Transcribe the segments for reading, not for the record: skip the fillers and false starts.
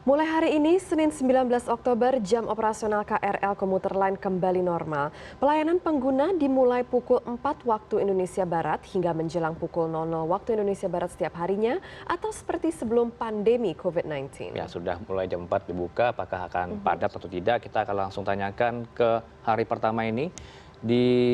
Mulai hari ini, Senin 19 Oktober, jam operasional KRL Komuter Line kembali normal. Pelayanan pengguna dimulai pukul 4 waktu Indonesia Barat hingga menjelang pukul 00 waktu Indonesia Barat setiap harinya atau seperti sebelum pandemi COVID-19. Ya, sudah mulai jam 4 dibuka, apakah akan padat atau tidak? Kita akan langsung tanyakan ke hari pertama ini.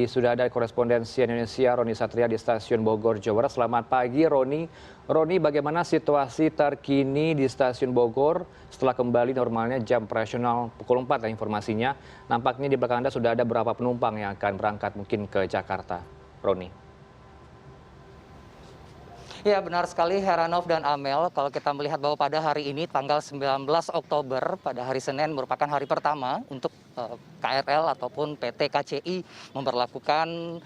Sudah ada korespondensi Indonesia Roni Satria di Stasiun Bogor, Jawa Barat. Selamat pagi Roni. Roni, bagaimana situasi terkini di Stasiun Bogor setelah kembali normalnya jam operasional pukul 4 ya informasinya. Nampaknya di belakang Anda sudah ada berapa penumpang yang akan berangkat mungkin ke Jakarta. Roni. Ya, benar sekali Heranov dan Amel. Kalau kita melihat bahwa pada hari ini tanggal 19 Oktober pada hari Senin merupakan hari pertama untuk KRL ataupun PT KCI memberlakukan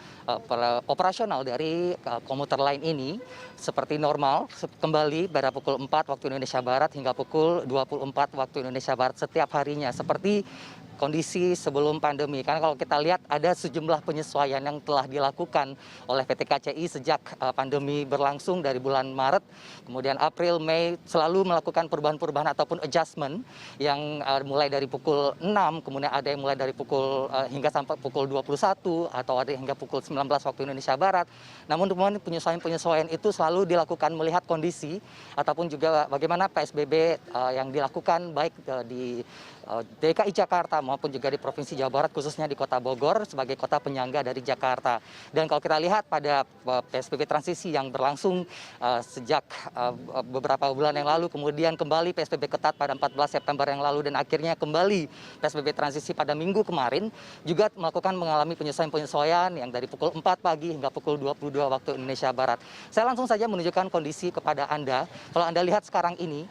operasional dari komuter lain ini seperti normal kembali pada pukul 4 waktu Indonesia Barat hingga pukul 24 waktu Indonesia Barat setiap harinya seperti kondisi sebelum pandemi. Karena kalau kita lihat ada sejumlah penyesuaian yang telah dilakukan oleh PT KCI sejak pandemi berlangsung dari bulan Maret, kemudian April, Mei selalu melakukan perubahan-perubahan ataupun adjustment yang mulai dari pukul 6, kemudian ada yang mulai dari pukul hingga sampai pukul 21 atau ada hingga pukul 19 waktu Indonesia Barat. Namun kemudian penyesuaian-penyesuaian itu selalu dilakukan melihat kondisi ataupun juga bagaimana PSBB yang dilakukan baik di DKI Jakarta maupun juga di Provinsi Jawa Barat khususnya di Kota Bogor sebagai kota penyangga dari Jakarta. Dan kalau kita lihat pada PSBB transisi yang berlangsung sejak beberapa bulan yang lalu, kemudian kembali PSBB ketat pada 14 September yang lalu dan akhirnya kembali PSBB transisi pada minggu kemarin juga mengalami penyesuaian-penyesuaian yang dari pukul 4 pagi hingga pukul 22 waktu Indonesia Barat. Saya langsung saja menunjukkan kondisi kepada Anda. Kalau Anda lihat sekarang ini,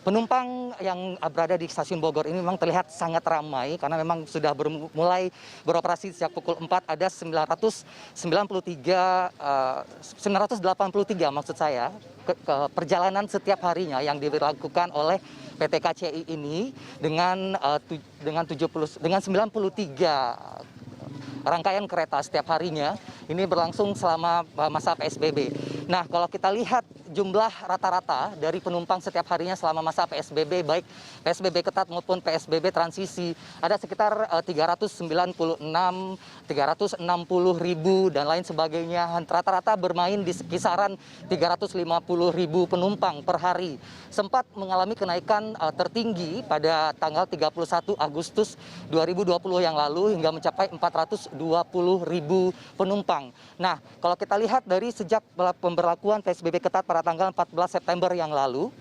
penumpang yang berada di stasiun Bogor ini memang terlihat sangat ramai karena memang sudah mulai beroperasi sejak pukul 4 ada 983 maksud saya perjalanan setiap harinya yang dilakukan oleh PT KCI ini dengan 93 rangkaian kereta setiap harinya ini berlangsung selama masa PSBB. Nah, kalau kita lihat jumlah rata-rata dari penumpang setiap harinya selama masa PSBB, baik PSBB ketat maupun PSBB transisi, ada sekitar 360 ribu dan lain sebagainya. Rata-rata bermain di kisaran 350 ribu penumpang per hari. Sempat mengalami kenaikan tertinggi pada tanggal 31 Agustus 2020 yang lalu hingga mencapai 420 ribu penumpang. Nah, kalau kita lihat dari sejak pemberlakuan PSBB ketat pada tanggal 14 September yang lalu,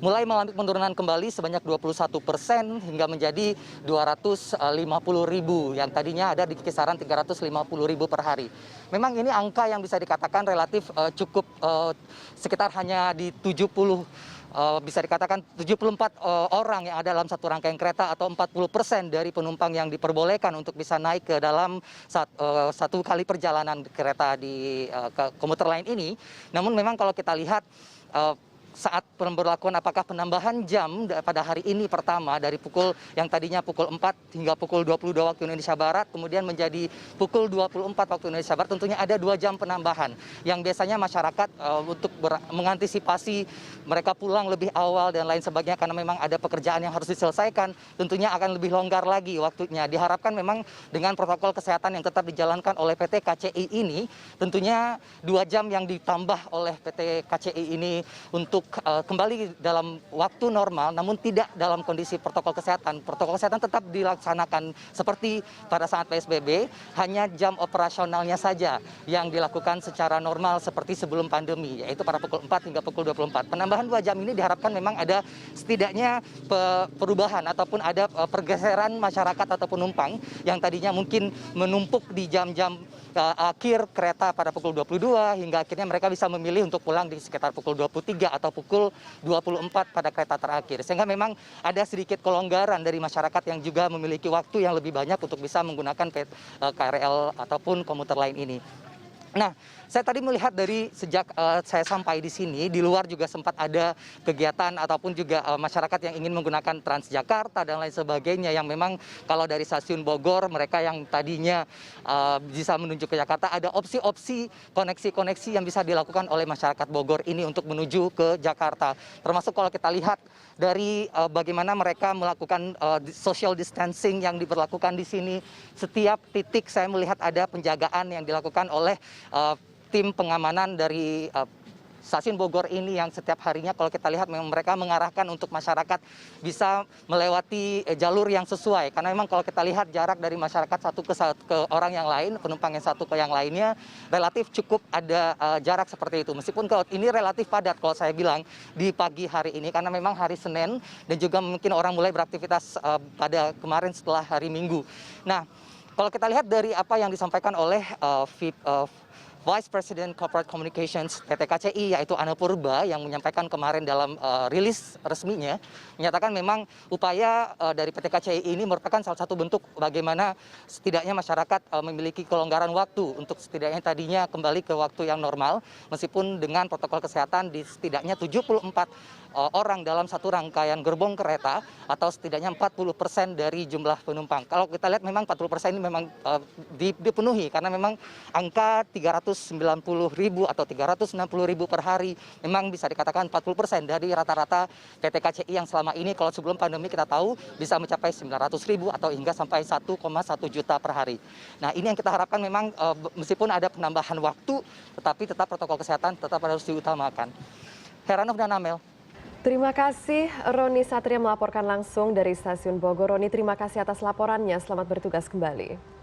mulai mengalami penurunan kembali sebanyak 21% hingga menjadi 250 ribu yang tadinya ada di kisaran 350 ribu per hari. Memang ini angka yang bisa dikatakan relatif cukup sekitar hanya di 70 bisa dikatakan 74 orang yang ada dalam satu rangkaian kereta atau 40% dari penumpang yang diperbolehkan untuk bisa naik ke dalam satu kali perjalanan kereta di komuter lain ini. Namun memang kalau kita lihat saat pemberlakuan apakah penambahan jam pada hari ini pertama dari pukul yang tadinya pukul 4 hingga pukul 22 waktu Indonesia Barat kemudian menjadi pukul 24 waktu Indonesia Barat, tentunya ada 2 jam penambahan yang biasanya masyarakat untuk mengantisipasi mereka pulang lebih awal dan lain sebagainya karena memang ada pekerjaan yang harus diselesaikan, tentunya akan lebih longgar lagi waktunya. Diharapkan memang dengan protokol kesehatan yang tetap dijalankan oleh PT KCI ini, tentunya 2 jam yang ditambah oleh PT KCI ini untuk kembali dalam waktu normal namun tidak dalam kondisi protokol kesehatan. Protokol kesehatan tetap dilaksanakan seperti pada saat PSBB, hanya jam operasionalnya saja yang dilakukan secara normal seperti sebelum pandemi, yaitu pada pukul 4 hingga pukul 24. Penambahan 2 jam ini diharapkan memang ada setidaknya perubahan ataupun ada pergeseran masyarakat atau penumpang yang tadinya mungkin menumpuk di jam-jam akhir kereta pada pukul 22 hingga akhirnya mereka bisa memilih untuk pulang di sekitar pukul 23 atau pukul 24 pada kereta terakhir. Sehingga memang ada sedikit kelonggaran dari masyarakat yang juga memiliki waktu yang lebih banyak untuk bisa menggunakan KRL ataupun komuter lain ini. Nah, saya tadi melihat dari sejak saya sampai di sini, di luar juga sempat ada kegiatan ataupun juga masyarakat yang ingin menggunakan Transjakarta dan lain sebagainya, yang memang kalau dari stasiun Bogor, mereka yang tadinya bisa menuju ke Jakarta, ada opsi-opsi koneksi-koneksi yang bisa dilakukan oleh masyarakat Bogor ini untuk menuju ke Jakarta. Termasuk kalau kita lihat dari bagaimana mereka melakukan social distancing yang diberlakukan di sini, setiap titik saya melihat ada penjagaan yang dilakukan oleh tim pengamanan dari stasiun Bogor ini, yang setiap harinya kalau kita lihat memang mereka mengarahkan untuk masyarakat bisa melewati jalur yang sesuai. Karena memang kalau kita lihat jarak dari masyarakat satu ke orang yang lain, penumpang yang satu ke yang lainnya, relatif cukup ada jarak seperti itu. Meskipun kalau ini relatif padat kalau saya bilang di pagi hari ini, karena memang hari Senin dan juga mungkin orang mulai beraktivitas pada kemarin setelah hari Minggu. Nah, kalau kita lihat dari apa yang disampaikan oleh Vice President Corporate Communications PT KCI, yaitu Ana Purba, yang menyampaikan kemarin dalam rilis resminya, menyatakan memang upaya dari PT KCI ini merupakan salah satu bentuk bagaimana setidaknya masyarakat memiliki kelonggaran waktu untuk setidaknya tadinya kembali ke waktu yang normal, meskipun dengan protokol kesehatan di setidaknya 74 orang dalam satu rangkaian gerbong kereta, atau setidaknya 40% dari jumlah penumpang. Kalau kita lihat memang 40% ini memang dipenuhi, karena memang angka 390.000 atau 360.000 per hari memang bisa dikatakan 40% dari rata-rata PT KCI yang selama ini kalau sebelum pandemi kita tahu bisa mencapai 900.000 atau hingga sampai 1,1 juta per hari. Nah, ini yang kita harapkan memang meskipun ada penambahan waktu, tetapi tetap protokol kesehatan tetap harus diutamakan. Heranov dan Amel. Terima kasih Roni Satria melaporkan langsung dari Stasiun Bogor. Roni, terima kasih atas laporannya. Selamat bertugas kembali.